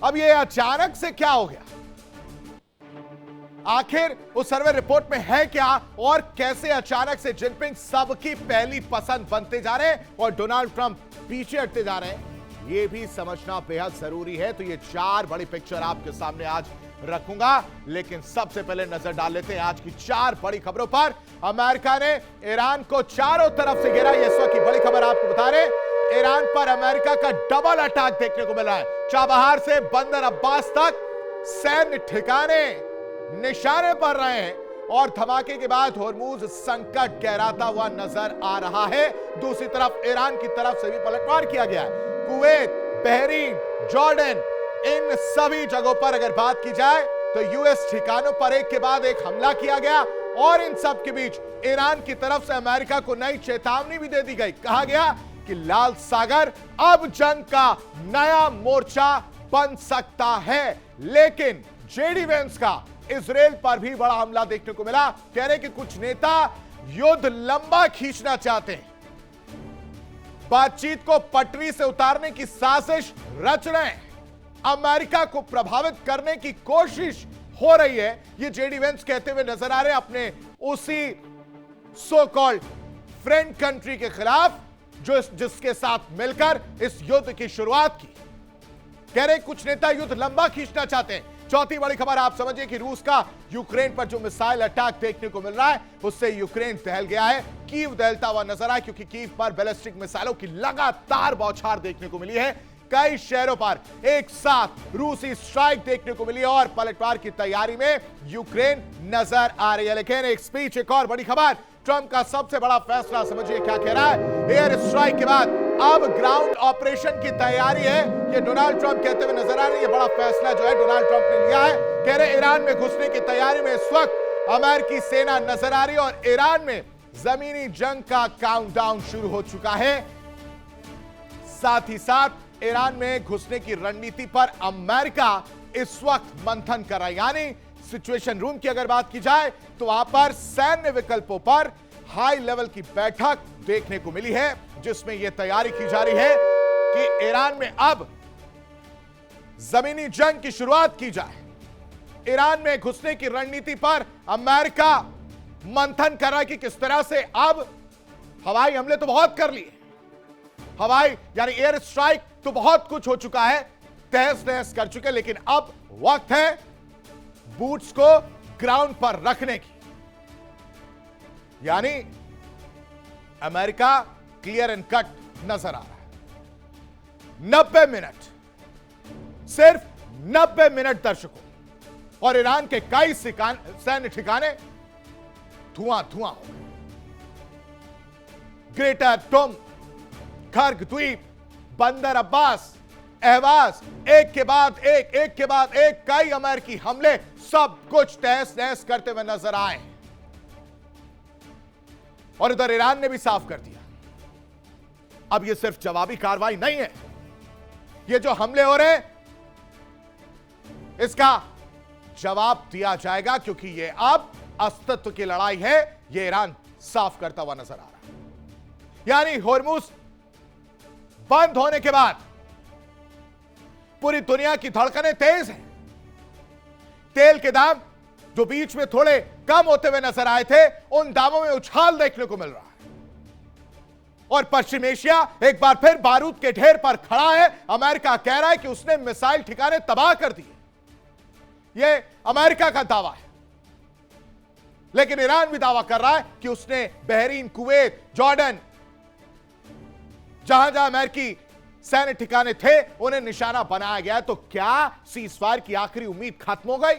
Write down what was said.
अब ये अचानक से क्या हो गया? आखिर उस सर्वे रिपोर्ट में है क्या और कैसे अचानक से जिनपिंग सबकी पहली पसंद बनते जा रहे हैं और डोनाल्ड ट्रंप पीछे हटते जा रहे हैं, यह भी समझना बेहद जरूरी है। तो ये 4 बड़ी पिक्चर आपके सामने आज रखूंगा, लेकिन सबसे पहले नजर डाल लेते हैं आज की 4 बड़ी खबरों पर। अमेरिका ने ईरान को चारों तरफ से घेरा, इस वक्त की बड़ी खबर आपको बता रहे हैं। ईरान पर अमेरिका का डबल अटैक देखने को मिल रहा है। चाबहार से बंदर अब्बास तक सैन्य ठिकाने निशाने पर रहे हैं और धमाके के बाद होर्मुज संकट गहराता हुआ नजर आ रहा है। दूसरी तरफ ईरान की तरफ से भी पलटवार किया गया है। कुवैत, बहरीन, जॉर्डन, इन सभी जगहों पर अगर बात की जाए तो यूएस ठिकानों पर एक के बाद एक हमला किया गया और इन सब के बीच ईरान की तरफ से अमेरिका को नई चेतावनी भी दे दी गई। कहा गया कि लाल सागर अब जंग का नया मोर्चा बन सकता है। लेकिन जेडी वेंस का इजराइल पर भी बड़ा हमला देखने को मिला। कह रहे कि कुछ नेता युद्ध लंबा खींचना चाहते हैं, बातचीत को पटरी से उतारने की साजिश रच रहे हैं, अमेरिका को प्रभावित करने की कोशिश हो रही है। ये जेडी वेंस कहते हुए नजर आ रहे हैं अपने उसी सो कॉल्ड फ्रेंड कंट्री के खिलाफ जिसके साथ मिलकर इस युद्ध की शुरुआत की। कह रहे कुछ नेता युद्ध लंबा खींचना चाहते हैं। चौथी बड़ी खबर आप समझिए कि रूस का यूक्रेन पर जो मिसाइल अटैक देखने को मिल रहा है उससे यूक्रेन दहल गया है। कीव दहलता हुआ नजर आया क्योंकि कीव पर बैलिस्टिक मिसाइलों की लगातार बौछार देखने को मिली है। कई शहरों पर एक साथ रूसी स्ट्राइक देखने को मिली है और पलटवार की तैयारी में यूक्रेन नजर आ रही है। लेकिन एक स्पीच, एक और बड़ी खबर, ट्रंप का सबसे बड़ा फैसला समझिए क्या कह रहा है। एयर स्ट्राइक के बाद अब ग्राउंड ऑपरेशन की तैयारी है, ये डोनाल्ड ट्रंप कहते हुए नजर आ रहे हैं। ये बड़ा फैसला जो है डोनाल्ड ट्रंप ने लिया है। कह रहे ईरान में घुसने की तैयारी में इस वक्त अमेरिकी सेना नजर आ रही है और ईरान में जमीनी जंग का काउंटडाउन शुरू हो चुका है। साथ ही साथ ईरान में घुसने की रणनीति पर अमेरिका इस वक्त मंथन कर रहा है। यानी सिचुएशन रूम की अगर बात की जाए तो वहां पर सैन्य विकल्पों पर हाई लेवल की बैठक देखने को मिली है, जिसमें यह तैयारी की जा रही है कि ईरान में अब जमीनी जंग की शुरुआत की जाए। ईरान में घुसने की रणनीति पर अमेरिका मंथन कर रहा है कि किस तरह से अब हवाई हमले तो बहुत कर लिए, हवाई यानी एयर स्ट्राइक तो बहुत कुछ हो चुका है, तहस नहस कर चुके, लेकिन अब वक्त है बूट्स को ग्राउंड पर रखने की। यानी अमेरिका क्लियर एंड कट नजर आ रहा है। 90 मिनट, सिर्फ 90 मिनट दर्शकों, और ईरान के कई सैन्य ठिकाने धुआं धुआं हो गए। ग्रेटर टुम, खर्ग द्वीप, बंदर अब्बास, अहवाज, एक के बाद एक कई अमेरिकी हमले सब कुछ तहस नहस करते हुए नजर आए। और इधर ईरान ने भी साफ कर दिया, अब यह सिर्फ जवाबी कार्रवाई नहीं है, ये जो हमले हो रहे हैं इसका जवाब दिया जाएगा, क्योंकि यह अब अस्तित्व की लड़ाई है। यह ईरान साफ करता हुआ नजर आ रहा है। यानी होर्मुज बंद होने के बाद पूरी दुनिया की धड़कनें तेज हैं। तेल के दाम जो बीच में थोड़े कम होते हुए नजर आए थे, उन दामों में उछाल देखने को मिल रहा है। और पश्चिम एशिया एक बार फिर बारूद के ढेर पर खड़ा है। अमेरिका कह रहा है कि उसने मिसाइल ठिकाने तबाह कर दिए, यह अमेरिका का दावा है। लेकिन ईरान भी दावा कर रहा है कि उसने बहरीन, कुवैत, जॉर्डन, जहां जहां अमेरिकी सैन्य ठिकाने थे उन्हें निशाना बनाया गया। तो क्या सीजफायर की आखिरी उम्मीद खत्म हो गई?